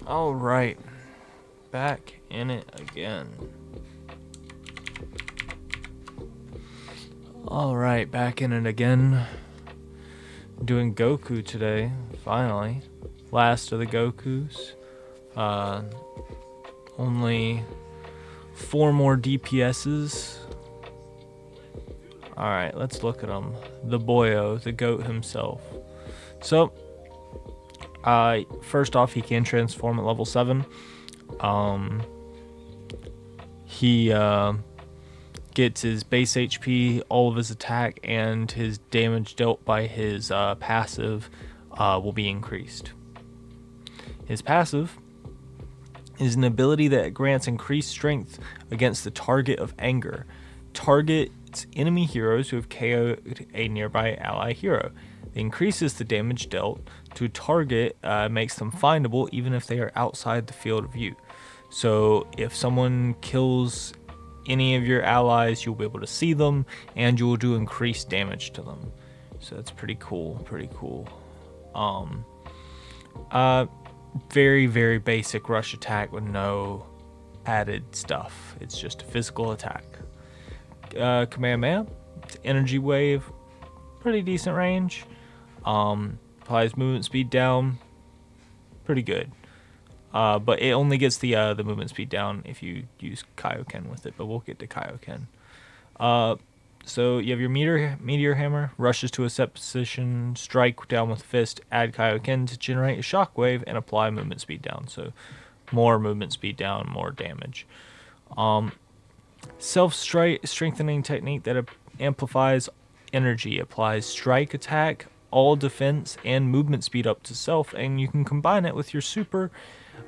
All right, back in it again. All right, back in it again. Doing Goku today, finally. Last of the Gokus. Only 4 more DPSs. All right, let's look at him. The boyo, the goat himself. So, first off, he can transform at level 7. He gets his base HP, all of his attack, and his damage dealt by his passive will be increased. His passive is an ability that grants increased strength against the target of anger. Targets enemy heroes who have KO'd a nearby ally hero. It increases the damage dealt to target, makes them findable even if they are outside the field of view. So if someone kills any of your allies, you'll be able to see them, and you will do increased damage to them. So that's pretty cool. Very, very basic rush attack with no added stuff. It's just a physical attack. Kamehameha, it's energy wave, pretty decent range. Applies movement speed down, pretty good. But it only gets the movement speed down if you use Kaioken with it, but we'll get to Kaioken. So you have your meteor hammer, rushes to a set position, strike down with fist, add Kaioken to generate a shockwave, and apply movement speed down. So more movement speed down, more damage. Self-strengthening technique that amplifies energy, applies strike attack, all defense, and movement speed up to self, and you can combine it with your super,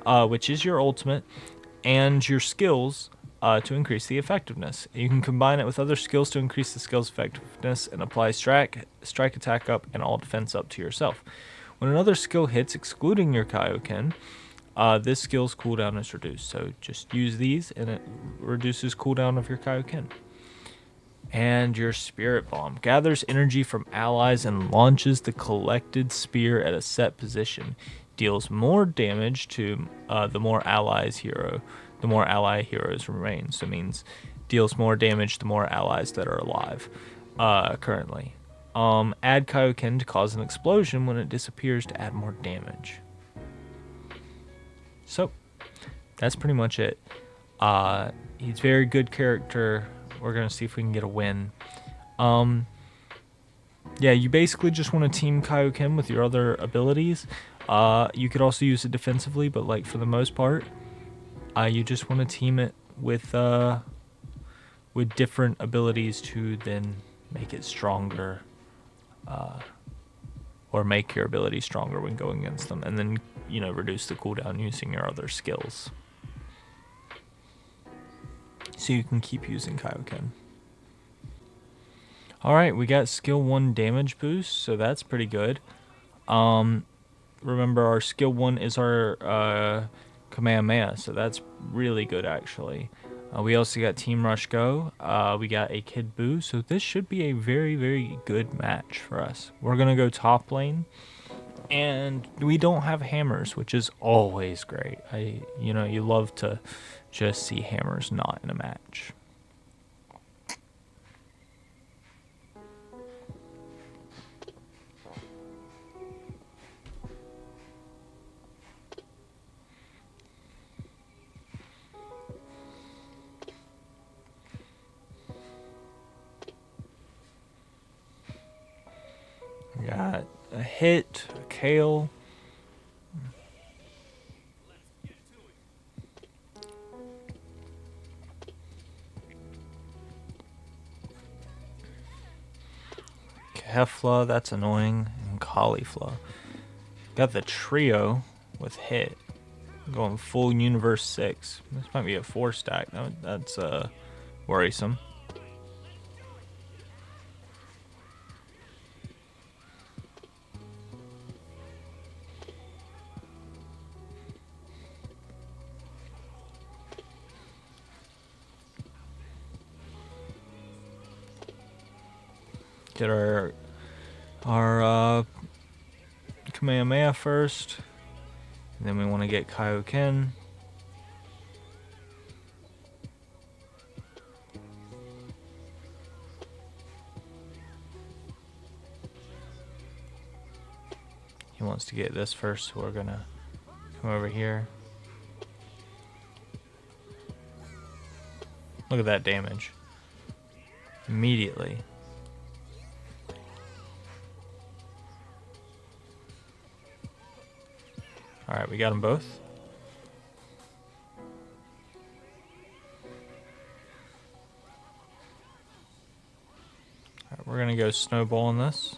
which is your ultimate, and your skills to increase the effectiveness. You can combine it with other skills to increase the skill's effectiveness and apply strike attack up, and all defense up to yourself. When another skill hits, excluding your Kaioken, this skill's cooldown is reduced. So just use these, and it reduces cooldown of your Kaioken. And your Spirit Bomb gathers energy from allies and launches the collected spear at a set position. Deals more damage to the more ally heroes remain. So it means deals more damage to more allies that are alive currently. Add Kaioken to cause an explosion when it disappears to add more damage. So that's pretty much it. He's a very good character. We're going to see if we can get a win. Yeah, you basically just want to team Kaioken with your other abilities. You could also use it defensively, but like for the most part, you just want to team it with different abilities to then make it stronger, or make your ability stronger when going against them, and then reduce the cooldown using your other skills. So you can keep using Kaioken. Alright, we got skill 1 damage boost, so that's pretty good. Remember, our skill 1 is our Kamehameha, so that's really good actually. We also got Team Rush Go, we got a Kid Buu, so this should be a very, very good match for us. We're going to go top lane, and we don't have hammers, which is always great. You love to just see hammers not in a match. We got a hit, a Kale. Hefla, that's annoying, and Caulifla. Got the trio with hit. Going full universe 6. This might be a 4 stack. That's worrisome. Get our Kamehameha first. And then we want to get Kaioken. He wants to get this first, so we're gonna come over here. Look at that damage. Immediately. Alright, we got them both. Alright, we're gonna go snowball in this.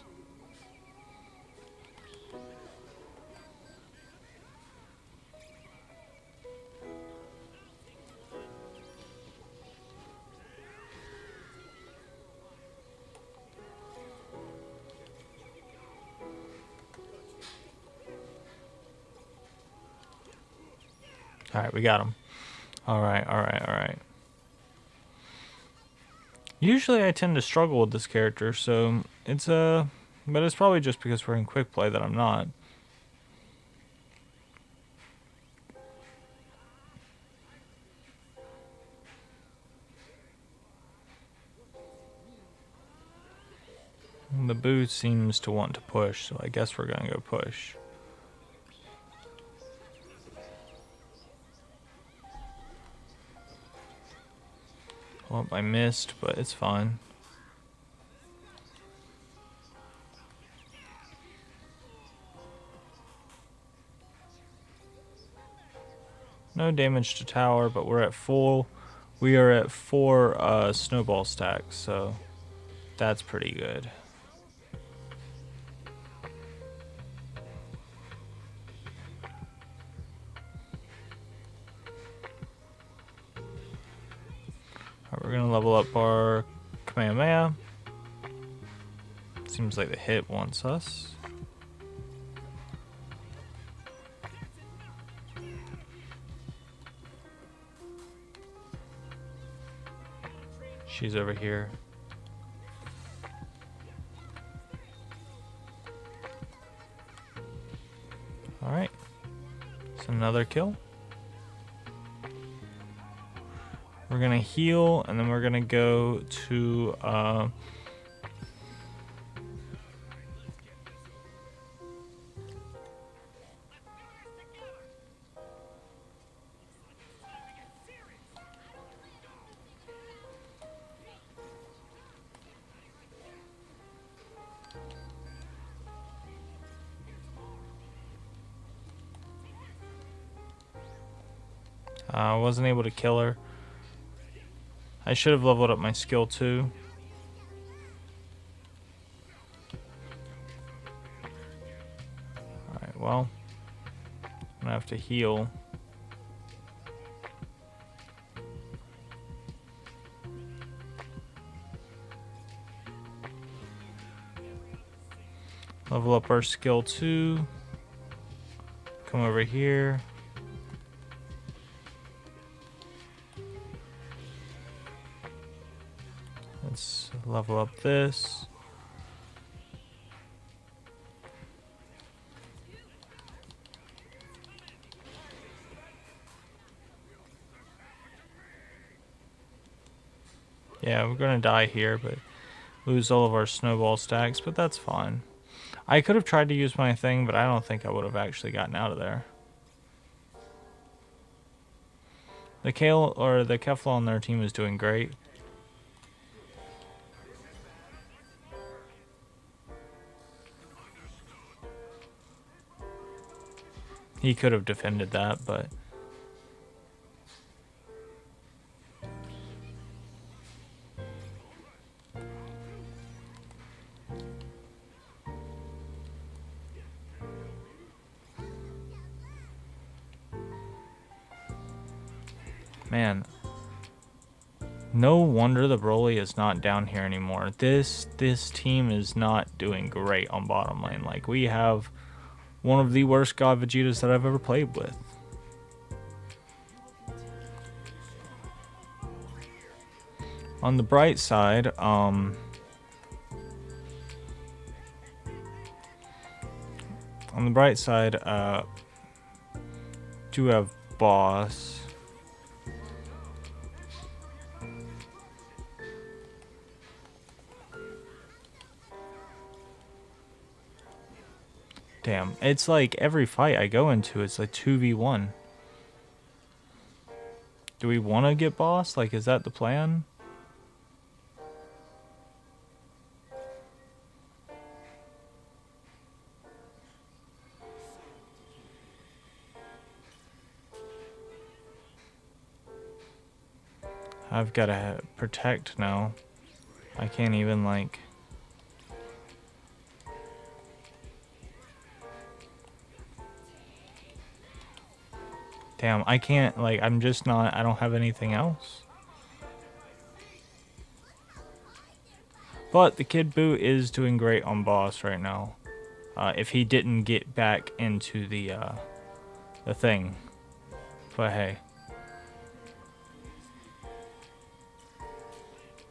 Alright, we got him. Alright. Usually I tend to struggle with this character, so it's but it's probably just because we're in quick play that I'm not. The Boo seems to want to push, so I guess we're gonna go push. Well, I missed, but it's fine. No damage to tower, but we're at full. We are at 4 snowball stacks, so that's pretty good. Alright, we're gonna level up our Kamehameha. Seems like the hit wants us. She's over here. Alright. It's another kill. We're gonna heal, and then we're gonna go to I wasn't able to kill her. I should have leveled up my skill too. Alright, well, I'm gonna have to heal. Level up our skill 2. Come over here. Let's level up this. Yeah, we're gonna die here, but lose all of our snowball stacks, but that's fine. I could have tried to use my thing, but I don't think I would have actually gotten out of there. The Kale or the Kefla on their team is doing great. He could have defended that, but man, no wonder the Broly is not down here anymore. This team is not doing great on bottom lane. Like, we have one of the worst God Vegetas that I've ever played with. On the bright side, do have boss. Damn, it's like every fight I go into, it's like 2v1. Do we want to get boss? Like, is that the plan? I've got to protect now. I can't even, like... Damn, I can't, like, I'm just not... I don't have anything else. But the Kid Buu is doing great on boss right now. If he didn't get back into the thing. But hey.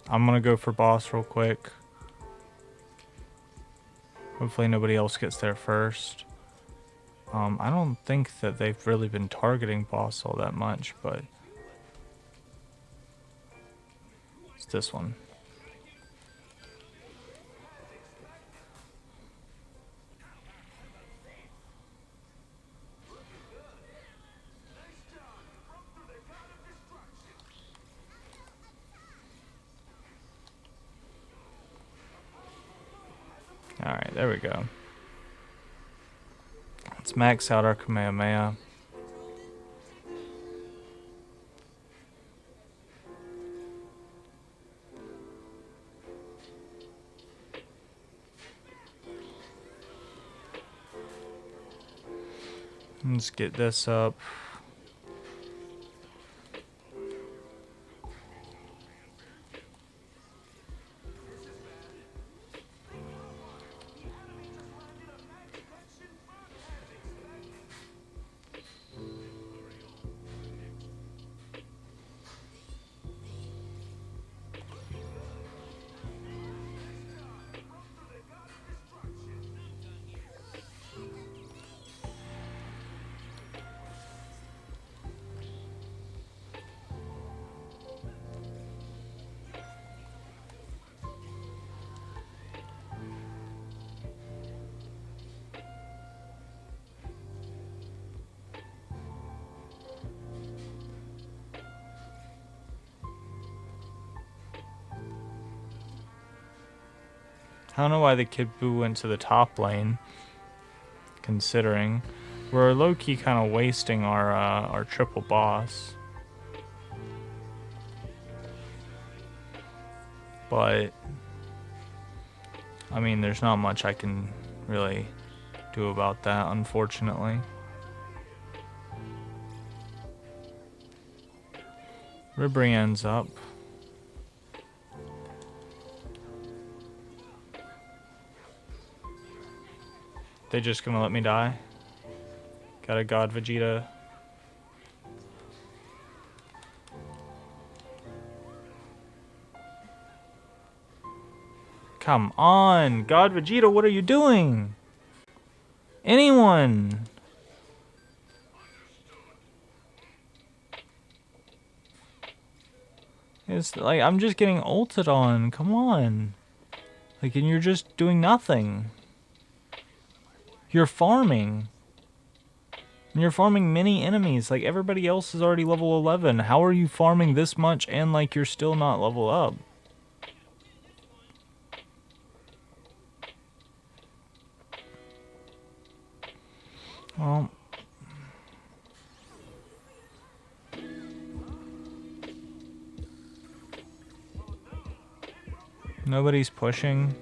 I'm gonna go for boss real quick. Hopefully nobody else gets there first. I don't think that they've really been targeting boss all that much, but... It's this one. Alright, there we go. Let's max out our Kamehameha. Let's get this up. I don't know why the Kid Buu went to the top lane, considering we're low-key kind of wasting our triple boss. But I mean, there's not much I can really do about that, unfortunately. Ribrianne's up. They just gonna let me die? Got a God Vegeta. Come on! God Vegeta, what are you doing? Anyone! It's like, I'm just getting ulted on. Come on. Like, and you're just doing nothing. You're farming. And you're farming many enemies. Like, everybody else is already level 11. How are you farming this much and, like, you're still not level up? Well... Nobody's pushing.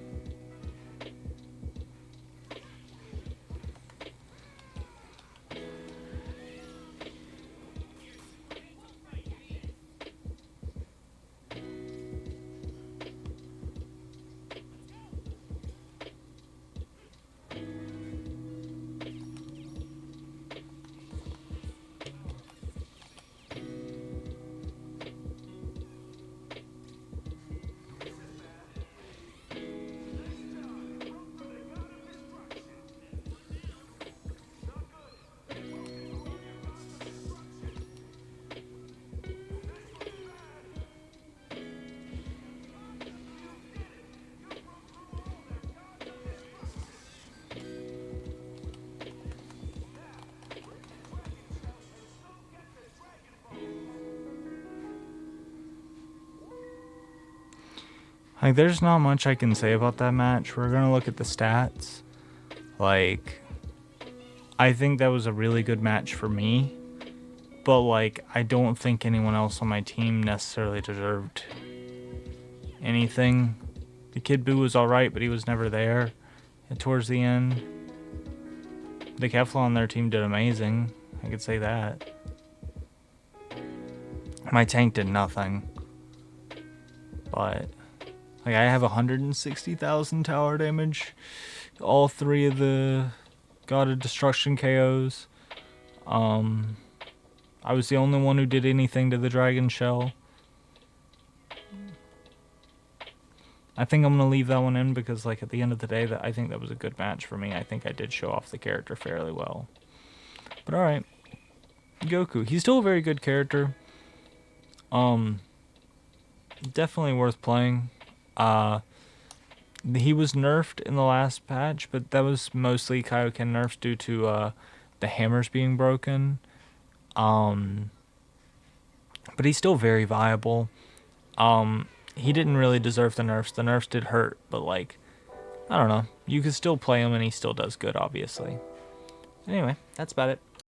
Like, there's not much I can say about that match. We're gonna look at the stats. Like, I think that was a really good match for me. But, like, I don't think anyone else on my team necessarily deserved anything. The Kid Buu was alright, but he was never there. And towards the end, the Kefla on their team did amazing. I could say that. My tank did nothing. But, like, I have 160,000 tower damage. All 3 of the God of Destruction KOs. I was the only one who did anything to the Dragon Shell. I think I'm going to leave that one in because, like, at the end of the day, I think that was a good match for me. I think I did show off the character fairly well. But alright. Goku. He's still a very good character. Definitely worth playing. He was nerfed in the last patch, but that was mostly Kaioken nerfs due to the hammers being broken. But he's still very viable. He didn't really deserve the nerfs. The nerfs did hurt, but, like, I don't know. You can still play him and he still does good, obviously. Anyway, that's about it.